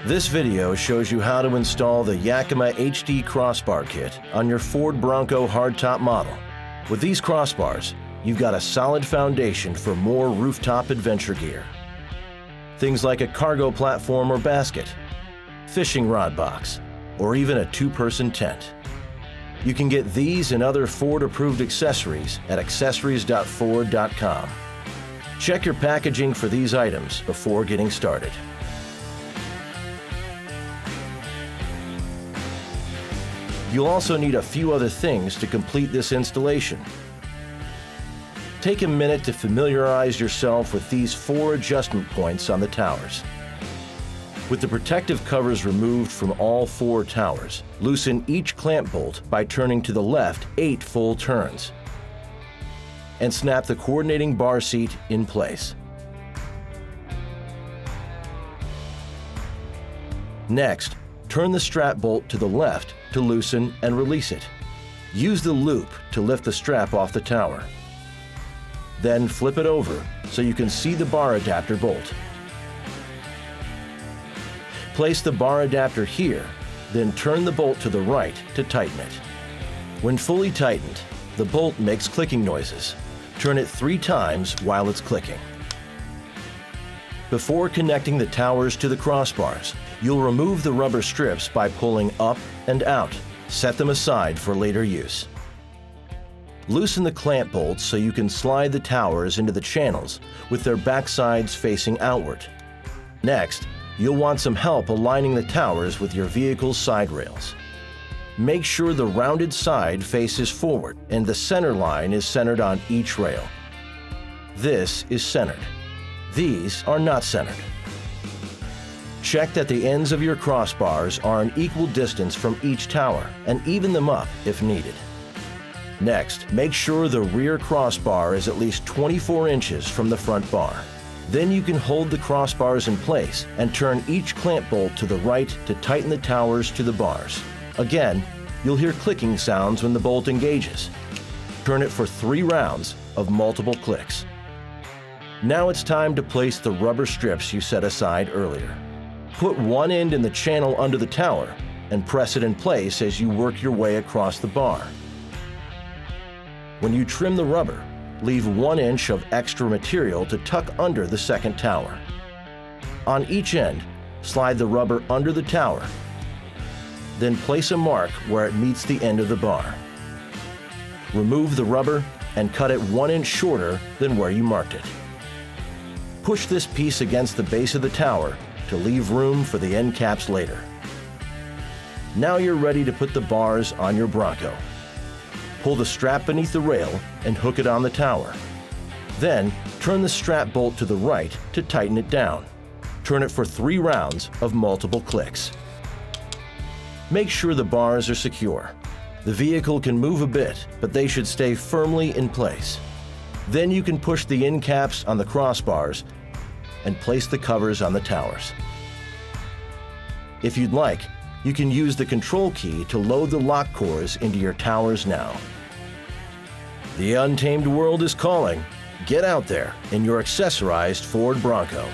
This video shows you how to install the Yakima HD Crossbar Kit on your Ford Bronco hardtop model. With these crossbars, you've got a solid foundation for more rooftop adventure gear. Things like a cargo platform or basket, fishing rod box, or even a two-person tent. You can get these and other Ford-approved accessories at accessories.ford.com. Check your packaging for these items before getting started. You'll also need a few other things to complete this installation. Take a minute to familiarize yourself with these 4 adjustment points on the towers. With the protective covers removed from all 4 towers, loosen each clamp bolt by turning to the left 8 full turns, and snap the coordinating bar seat in place. Next, turn the strap bolt to the left to loosen and release it. Use the loop to lift the strap off the tower. Then flip it over so you can see the bar adapter bolt. Place the bar adapter here, then turn the bolt to the right to tighten it. When fully tightened, the bolt makes clicking noises. Turn it 3 times while it's clicking. Before connecting the towers to the crossbars, you'll remove the rubber strips by pulling up and out. Set them aside for later use. Loosen the clamp bolts so you can slide the towers into the channels with their backsides facing outward. Next, you'll want some help aligning the towers with your vehicle's side rails. Make sure the rounded side faces forward and the center line is centered on each rail. This is centered. These are not centered. Check that the ends of your crossbars are an equal distance from each tower and even them up if needed. Next, make sure the rear crossbar is at least 24 inches from the front bar. Then you can hold the crossbars in place and turn each clamp bolt to the right to tighten the towers to the bars. Again, you'll hear clicking sounds when the bolt engages. Turn it for 3 rounds of multiple clicks. Now it's time to place the rubber strips you set aside earlier. Put one end in the channel under the tower and press it in place as you work your way across the bar. When you trim the rubber, leave 1 inch of extra material to tuck under the second tower. On each end, slide the rubber under the tower. Then place a mark where it meets the end of the bar. Remove the rubber and cut it 1 inch shorter than where you marked it. Push this piece against the base of the tower to leave room for the end caps later. Now you're ready to put the bars on your Bronco. Pull the strap beneath the rail and hook it on the tower. Then, turn the strap bolt to the right to tighten it down. Turn it for 3 rounds of multiple clicks. Make sure the bars are secure. The vehicle can move a bit, but they should stay firmly in place. Then you can push the end caps on the crossbars and place the covers on the towers. If you'd like, you can use the control key to load the lock cores into your towers now. The untamed world is calling. Get out there in your accessorized Ford Bronco.